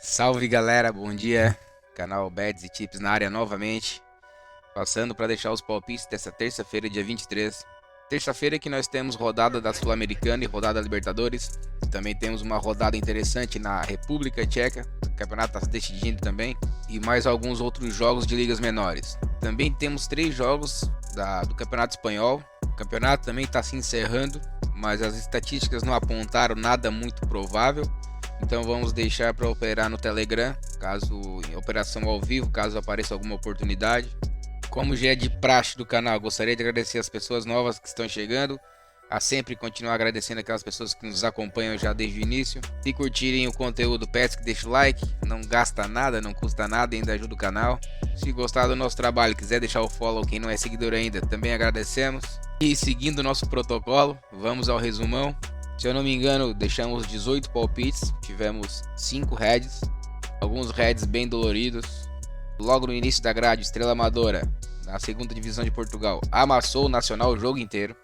Salve galera, bom dia. Canal Bets e Tips na área novamente. Passando para deixar os palpites dessa terça-feira, dia 23. Terça-feira que nós temos rodada da Sul-Americana e rodada da Libertadores. Também temos uma rodada interessante na República Tcheca. O campeonato está se decidindo também. E mais alguns outros jogos de ligas menores. Também temos 3 jogos do Campeonato Espanhol. O campeonato também está se encerrando, mas as estatísticas não apontaram nada muito provável. Então vamos deixar para operar no Telegram, caso em operação ao vivo, caso apareça alguma oportunidade. Como já é de praxe do canal, gostaria de agradecer as pessoas novas que estão chegando, a sempre continuar agradecendo aquelas pessoas que nos acompanham já desde o início. Se curtirem o conteúdo, peço que deixe o like, não gasta nada, não custa nada e ainda ajuda o canal. Se gostar do nosso trabalho, quiser deixar o follow, quem não é seguidor ainda, também agradecemos. E seguindo o nosso protocolo, vamos ao resumão. Se eu não me engano, deixamos 18 palpites, tivemos 5 heads, alguns heads bem doloridos. Logo no início da grade, Estrela Amadora, na segunda divisão de Portugal, amassou o Nacional o jogo inteiro.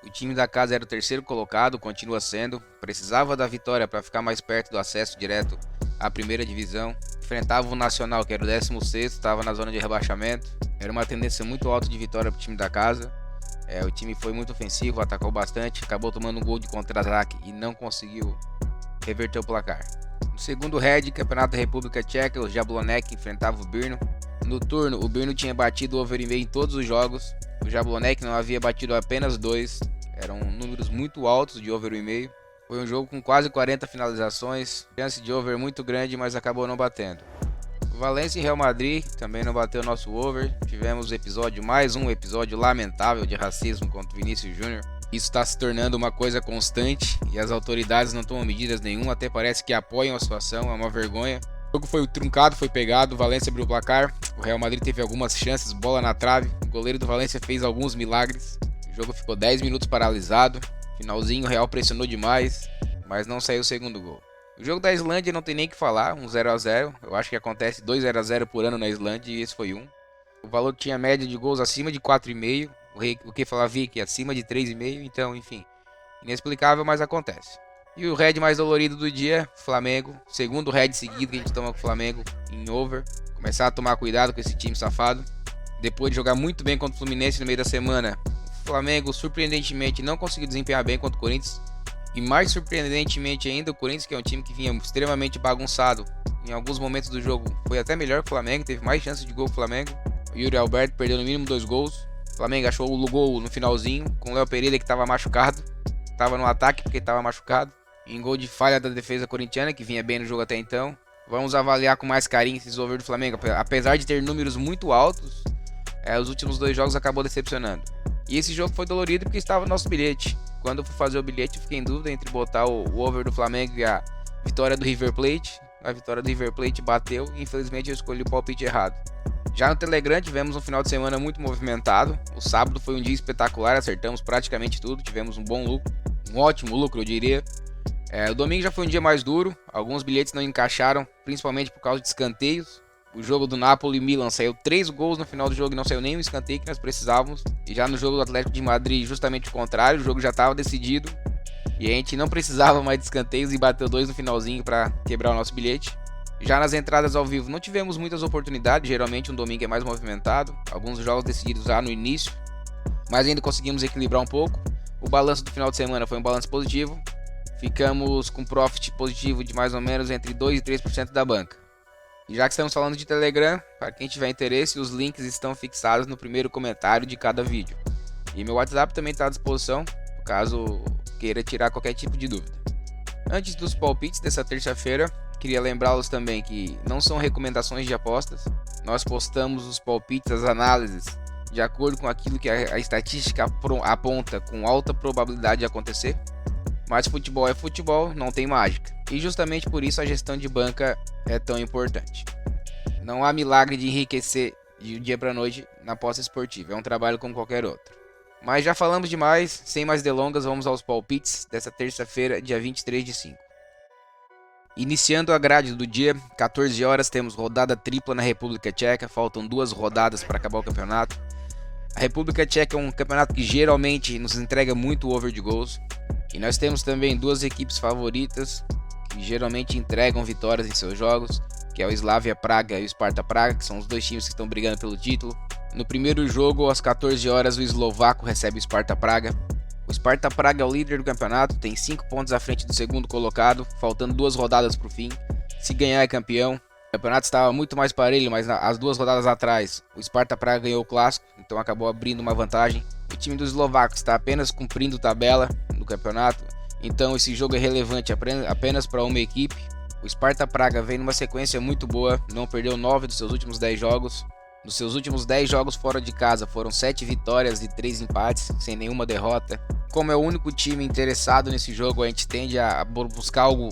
O time da casa era o terceiro colocado, continua sendo, precisava da vitória para ficar mais perto do acesso direto à primeira divisão. Enfrentava o Nacional, que era o 16º, estava na zona de rebaixamento. Era uma tendência muito alta de vitória para o time da casa. O time foi muito ofensivo, atacou bastante, acabou tomando um gol de contra-ataque e não conseguiu reverter o placar. No segundo head, Campeonato da República Tcheca, o Jablonec enfrentava o Brno. No turno, o Brno tinha batido o over e meio em todos os jogos. O Jablonec não havia batido apenas 2, eram números muito altos de over e meio. Foi um jogo com quase 40 finalizações, chance de over muito grande, mas acabou não batendo. Valência e Real Madrid também não bateu nosso over. Tivemos mais um episódio lamentável de racismo contra o Vinícius Júnior. Isso está se tornando uma coisa constante e as autoridades não tomam medidas nenhuma, até parece que apoiam a situação, é uma vergonha. O jogo foi truncado, foi pegado, o Valência abriu o placar, o Real Madrid teve algumas chances, bola na trave, o goleiro do Valência fez alguns milagres. O jogo ficou 10 minutos paralisado, finalzinho o Real pressionou demais, mas não saiu o segundo gol. O jogo da Islândia não tem nem o que falar, um 0 a 0. Eu acho que acontece 2 0 a 0 por ano na Islândia e esse foi um. O valor tinha média de gols acima de 4,5, o que falava que acima de 3,5, então enfim, inexplicável, mas acontece. E o head mais dolorido do dia, Flamengo, segundo head seguido que a gente toma com o Flamengo em over. Começar a tomar cuidado com esse time safado. Depois de jogar muito bem contra o Fluminense no meio da semana, o Flamengo surpreendentemente não conseguiu desempenhar bem contra o Corinthians. E mais surpreendentemente ainda, o Corinthians, que é um time que vinha extremamente bagunçado, em alguns momentos do jogo foi até melhor que o Flamengo, teve mais chances de gol que o Flamengo. O Yuri Alberto perdeu no mínimo 2 gols. O Flamengo achou o gol no finalzinho, com o Léo Pereira que estava machucado. Estava no ataque porque estava machucado. Em gol de falha da defesa corintiana, que vinha bem no jogo até então. Vamos avaliar com mais carinho esses over do Flamengo. Apesar de ter números muito altos, os últimos 2 jogos acabou decepcionando. E esse jogo foi dolorido porque estava no nosso bilhete. Quando eu fui fazer o bilhete, eu fiquei em dúvida entre botar o over do Flamengo e a vitória do River Plate. A vitória do River Plate bateu e infelizmente eu escolhi o palpite errado. Já no Telegram tivemos um final de semana muito movimentado. O sábado foi um dia espetacular, acertamos praticamente tudo, tivemos um bom lucro, um ótimo lucro eu diria. O domingo já foi um dia mais duro, alguns bilhetes não encaixaram, principalmente por causa de escanteios. O jogo do Napoli e Milan saiu 3 gols no final do jogo e não saiu nem o escanteio que nós precisávamos. E já no jogo do Atlético de Madrid, justamente o contrário, o jogo já estava decidido. E a gente não precisava mais de escanteios e bateu 2 no finalzinho para quebrar o nosso bilhete. Já nas entradas ao vivo não tivemos muitas oportunidades, geralmente um domingo é mais movimentado. Alguns jogos decididos já no início, mas ainda conseguimos equilibrar um pouco. O balanço do final de semana foi um balanço positivo. Ficamos com profit positivo de mais ou menos entre 2% e 3% da banca. E já que estamos falando de Telegram, para quem tiver interesse, os links estão fixados no primeiro comentário de cada vídeo. E meu WhatsApp também está à disposição, caso queira tirar qualquer tipo de dúvida. Antes dos palpites dessa terça-feira, queria lembrá-los também que não são recomendações de apostas. Nós postamos os palpites, as análises, de acordo com aquilo que a estatística aponta com alta probabilidade de acontecer. Mas futebol é futebol, não tem mágica. E justamente por isso a gestão de banca é tão importante. Não há milagre de enriquecer de um dia para a noite na aposta esportiva, é um trabalho como qualquer outro. Mas já falamos demais, sem mais delongas, vamos aos palpites dessa terça-feira, dia 23 de 5. Iniciando a grade do dia, 14 horas, temos rodada tripla na República Tcheca, faltam 2 rodadas para acabar o campeonato. A República Tcheca é um campeonato que geralmente nos entrega muito over de gols. E nós temos também 2 equipes favoritas que geralmente entregam vitórias em seus jogos, que é o Slavia Praga e o Sparta Praga, que são os dois times que estão brigando pelo título. No primeiro jogo, às 14 horas, o eslovaco recebe o Sparta Praga. O Sparta Praga é o líder do campeonato, tem 5 pontos à frente do segundo colocado, faltando 2 rodadas para o fim. Se ganhar é campeão. O campeonato estava muito mais parelho, mas as 2 rodadas atrás, o Sparta Praga ganhou o clássico, então acabou abrindo uma vantagem. O time do eslovaco está apenas cumprindo tabela no campeonato, então esse jogo é relevante apenas para uma equipe. O Sparta Praga vem numa sequência muito boa, não perdeu 9 dos seus últimos 10 jogos. Nos seus últimos 10 jogos fora de casa foram 7 vitórias e 3 empates, sem nenhuma derrota. Como é o único time interessado nesse jogo, a gente tende a buscar algo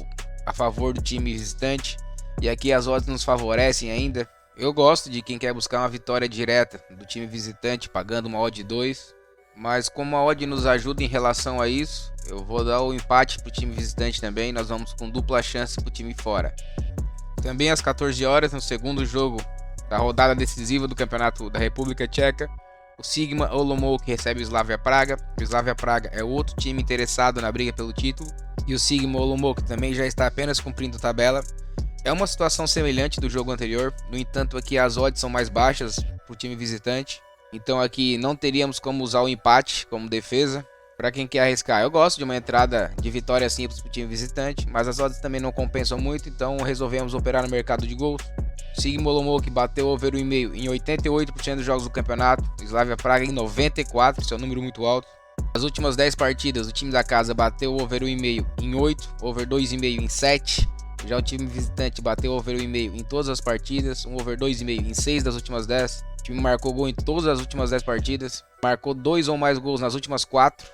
a favor do time visitante. E aqui as odds nos favorecem ainda. Eu gosto de quem quer buscar uma vitória direta do time visitante, pagando uma odd 2. Mas como a odd nos ajuda em relação a isso, eu vou dar o empate para o time visitante também. Nós vamos com dupla chance para o time fora. Também às 14 horas, no segundo jogo da rodada decisiva do Campeonato da República Tcheca, o Sigma Olomouc recebe o Slavia Praga. O Slavia Praga é outro time interessado na briga pelo título. E o Sigma Olomouc também já está apenas cumprindo tabela. É uma situação semelhante do jogo anterior, no entanto aqui as odds são mais baixas para o time visitante. Então aqui não teríamos como usar o empate como defesa. Para quem quer arriscar, eu gosto de uma entrada de vitória simples para o time visitante, mas as odds também não compensam muito, então resolvemos operar no mercado de gols. Sigma Olomouc bateu over 1,5 em 88% dos jogos do campeonato, Slavia Praga em 94%, isso é um número muito alto. Nas últimas 10 partidas, o time da casa bateu over 1,5 em 8, over 2,5 em 7. Já o time visitante bateu over 1,5 em todas as partidas, um over 2,5 em 6 das últimas 10. O time marcou gol em todas as últimas 10 partidas, marcou 2 ou mais gols nas últimas 4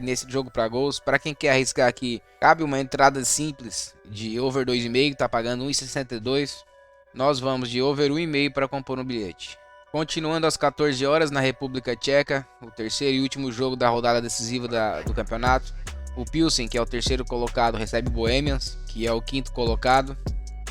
nesse jogo para gols. Para quem quer arriscar aqui, cabe uma entrada simples de over 2,5, tá pagando 1,62. Nós vamos de over 1,5 para compor um bilhete. Continuando às 14 horas na República Tcheca, o terceiro e último jogo da rodada decisiva do campeonato. O Pilsen, que é o terceiro colocado, recebe o Bohemians, que é o quinto colocado.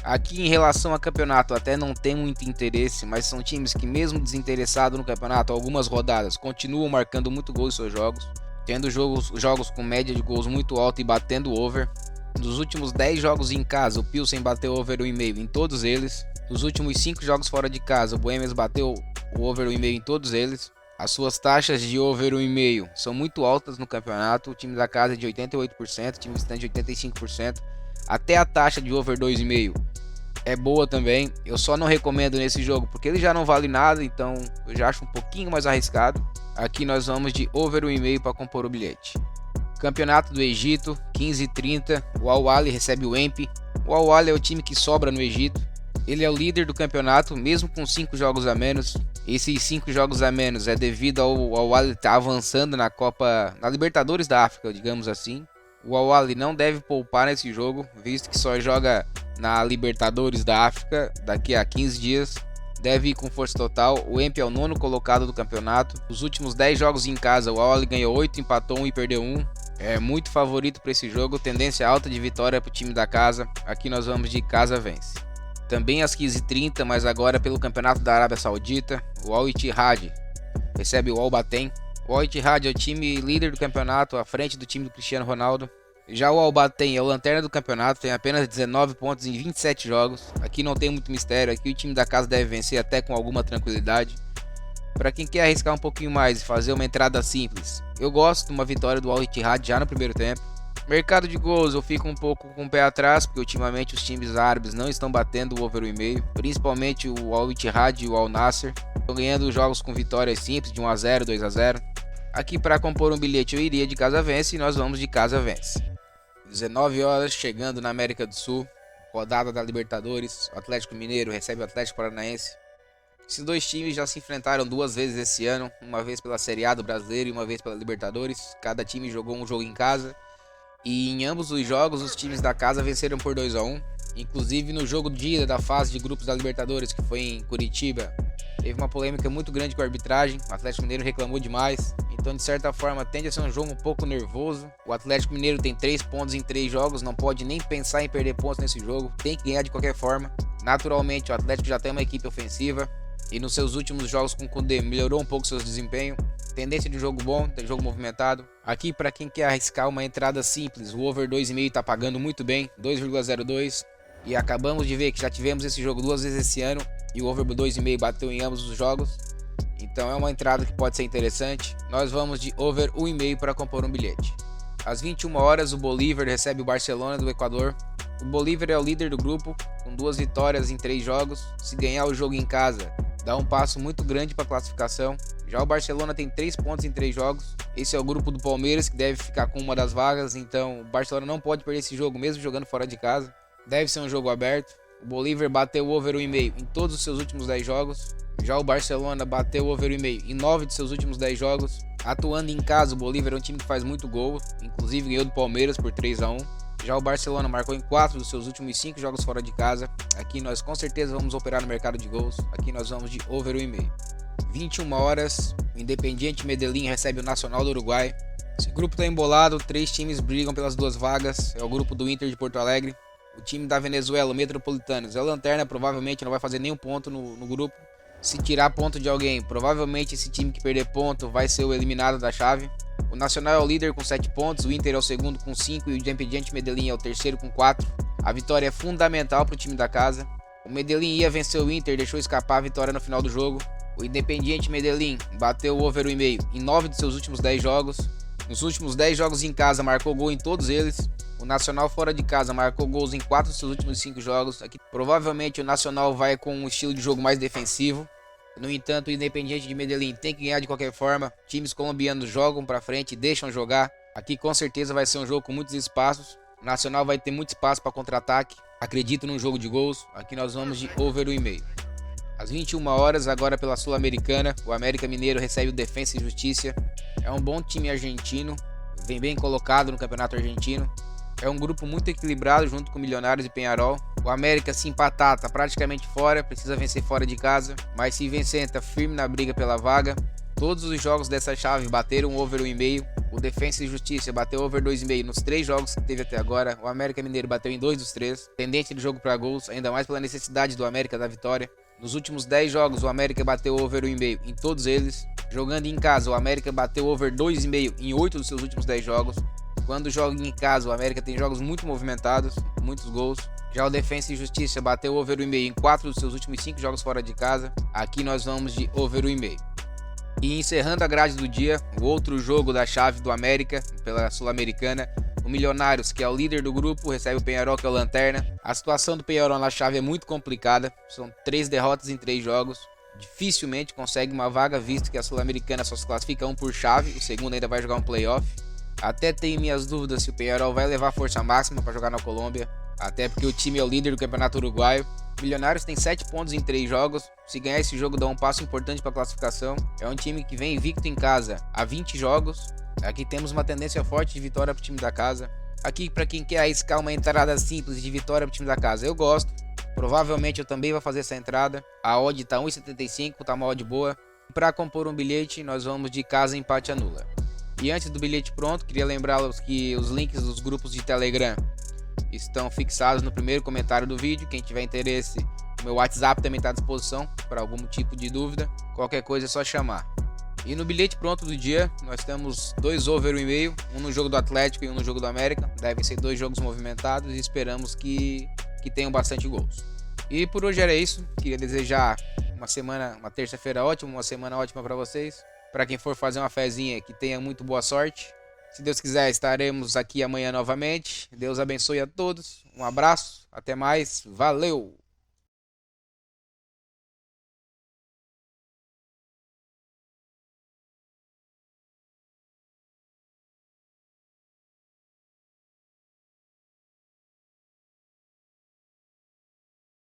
Aqui em relação ao campeonato até não tem muito interesse, mas são times que mesmo desinteressados no campeonato, algumas rodadas, continuam marcando muito gol em seus jogos, tendo jogos com média de gols muito alta e batendo over. Nos últimos 10 jogos em casa, o Pilsen bateu over 1,5 em todos eles. Nos últimos 5 jogos fora de casa, o Bohemians bateu o over 1,5 em todos eles. As suas taxas de over 1,5 são muito altas no campeonato. O time da casa é de 88%, o time visitante de 85%. Até a taxa de over 2,5 é boa também. Eu só não recomendo nesse jogo porque ele já não vale nada, então eu já acho um pouquinho mais arriscado. Aqui nós vamos de over 1,5 para compor o bilhete. Campeonato do Egito, 15h30, o Al-Ahly recebe o Empi. O Al-Ahly é o time que sobra no Egito. Ele é o líder do campeonato, mesmo com 5 jogos a menos. Esses 5 jogos a menos é devido ao Al-Ahly estar avançando na Libertadores da África, digamos assim. O Al-Ahly não deve poupar nesse jogo, visto que só joga na Libertadores da África daqui a 15 dias. Deve ir com força total. O Empi é o 9º colocado do campeonato. Os últimos 10 jogos em casa, o Al-Ahly ganhou 8, empatou 1 e perdeu 1. É muito favorito para esse jogo, tendência alta de vitória para o time da casa. Aqui nós vamos de casa vence. Também às 15h30, mas agora pelo Campeonato da Arábia Saudita, o Al-Ittihad recebe o Al-Baten. O Al-Ittihad é o time líder do campeonato, à frente do time do Cristiano Ronaldo. Já o Al-Baten é o lanterna do campeonato, tem apenas 19 pontos em 27 jogos. Aqui não tem muito mistério, aqui o time da casa deve vencer até com alguma tranquilidade. Para quem quer arriscar um pouquinho mais e fazer uma entrada simples, eu gosto de uma vitória do Al-Ittihad já no primeiro tempo. Mercado de gols, eu fico um pouco com o pé atrás, porque ultimamente os times árabes não estão batendo o over 1,5, principalmente o Al-Ittihad e o Al-Nassr. Estão ganhando jogos com vitórias simples de 1-0, 2-0. Aqui para compor um bilhete eu iria de casa vence e nós vamos de casa vence. 19 horas, chegando na América do Sul, rodada da Libertadores, o Atlético Mineiro recebe o Atlético Paranaense. Esses dois times já se enfrentaram 2 vezes esse ano, uma vez pela Série A do Brasileiro e uma vez pela Libertadores. Cada time jogou um jogo em casa. E em ambos os jogos, os times da casa venceram por 2-1. Inclusive no jogo de ida da fase de grupos da Libertadores, que foi em Curitiba, teve uma polêmica muito grande com a arbitragem. O Atlético Mineiro reclamou demais. Então, de certa forma, tende a ser um jogo um pouco nervoso. O Atlético Mineiro tem 3 pontos em 3 jogos, não pode nem pensar em perder pontos nesse jogo. Tem que ganhar de qualquer forma. Naturalmente, o Atlético já tem uma equipe ofensiva. E nos seus últimos jogos com o Koundé melhorou um pouco seu desempenho. Tendência de jogo bom, de jogo movimentado. Aqui para quem quer arriscar uma entrada simples, o over 2,5 tá pagando muito bem, 2,02. E acabamos de ver que já tivemos esse jogo 2 vezes esse ano e o over 2,5 bateu em ambos os jogos. Então é uma entrada que pode ser interessante. Nós vamos de over 1,5 para compor um bilhete. Às 21 horas o Bolívar recebe o Barcelona do Equador. O Bolívar é o líder do grupo, com 2 vitórias em 3 jogos. Se ganhar o jogo em casa, dá um passo muito grande para a classificação. Já o Barcelona tem 3 pontos em 3 jogos. Esse é o grupo do Palmeiras, que deve ficar com uma das vagas. Então o Barcelona não pode perder esse jogo, mesmo jogando fora de casa. Deve ser um jogo aberto. O Bolívar bateu o over 1,5 em todos os seus últimos 10 jogos. Já o Barcelona bateu o over 1,5 em 9 de seus últimos 10 jogos. Atuando em casa, o Bolívar é um time que faz muito gol, inclusive ganhou do Palmeiras por 3-1. Já o Barcelona marcou em 4 dos seus últimos 5 jogos fora de casa. Aqui nós com certeza vamos operar no mercado de gols. Aqui nós vamos de over 1,5. 21 horas, o Independiente Medellín recebe o Nacional do Uruguai. Esse grupo está embolado, 3 times brigam pelas 2 vagas. É o grupo do Inter de Porto Alegre. O time da Venezuela, o Metropolitanos, é o lanterna, provavelmente não vai fazer nenhum ponto no grupo. Se tirar ponto de alguém, provavelmente esse time que perder ponto vai ser o eliminado da chave. O Nacional é o líder com 7 pontos, o Inter é o segundo com 5 e o Independiente Medellín é o terceiro com 4. A vitória é fundamental para o time da casa. O Medellín ia vencer o Inter, deixou escapar a vitória no final do jogo. O Independiente Medellín bateu o over 1,5 em 9 dos seus últimos 10 jogos. Nos últimos 10 jogos em casa marcou gol em todos eles. O Nacional fora de casa marcou gols em 4 dos seus últimos 5 jogos. Aqui, provavelmente o Nacional vai com um estilo de jogo mais defensivo. No entanto, o Independiente de Medellín tem que ganhar de qualquer forma. Times colombianos jogam pra frente e deixam jogar. Aqui com certeza vai ser um jogo com muitos espaços. O Nacional vai ter muito espaço para contra-ataque. Acredito num jogo de gols. Aqui nós vamos de over 1,5. Às 21 horas, agora pela Sul-Americana, o América Mineiro recebe o Defensa e Justiça. É um bom time argentino, vem bem colocado no campeonato argentino. É um grupo muito equilibrado junto com Milionários e Peñarol. O América, se empatar, tá praticamente fora, precisa vencer fora de casa. Mas se vencer, tá firme na briga pela vaga. Todos os jogos dessa chave bateram over 1,5. O Defensa e Justiça bateu over 2,5 nos 3 jogos que teve até agora. O América Mineiro bateu em 2 dos 3. Tendência de jogo para gols, ainda mais pela necessidade do América da vitória. Nos últimos 10 jogos, o América bateu over 1,5 em todos eles. Jogando em casa, o América bateu over 2,5 em 8 dos seus últimos 10 jogos. Quando joga em casa, o América tem jogos muito movimentados, muitos gols. Já o Defensa e Justiça bateu over 1,5 em 4 dos seus últimos 5 jogos fora de casa. Aqui nós vamos de over 1,5. E encerrando a grade do dia, o outro jogo da chave do América, pela Sul-Americana. O Milionários, que é o líder do grupo, recebe o Peñarol, que é o lanterna. A situação do Peñarol na chave é muito complicada. São 3 derrotas em 3 jogos. Dificilmente consegue uma vaga, visto que a Sul-Americana só se classifica um por chave. O segundo ainda vai jogar um playoff. Até tenho minhas dúvidas se o Peñarol vai levar força máxima para jogar na Colômbia. Até porque o time é o líder do campeonato uruguaio. O Milionários tem 7 pontos em 3 jogos. Se ganhar esse jogo, dá um passo importante para a classificação. É um time que vem invicto em casa há 20 jogos. Aqui temos uma tendência forte de vitória para o time da casa. Aqui, para quem quer arriscar uma entrada simples de vitória para o time da casa, eu gosto. Provavelmente eu também vou fazer essa entrada. A odd está 1,75, tá uma odd boa. Para compor um bilhete, nós vamos de casa empate anula. E antes do bilhete pronto, queria lembrá-los que os links dos grupos de Telegram estão fixados no primeiro comentário do vídeo. Quem tiver interesse, o meu WhatsApp também está à disposição para algum tipo de dúvida. Qualquer coisa é só chamar. E no bilhete pronto do dia, nós temos 2 over 1,5, um no jogo do Atlético e um no jogo do América. Devem ser 2 jogos movimentados e esperamos que tenham bastante gols. E por hoje era isso. Queria desejar uma terça-feira ótima, uma semana ótima para vocês. Para quem for fazer uma fezinha, que tenha muito boa sorte. Se Deus quiser, estaremos aqui amanhã novamente. Deus abençoe a todos. Um abraço, até mais, valeu!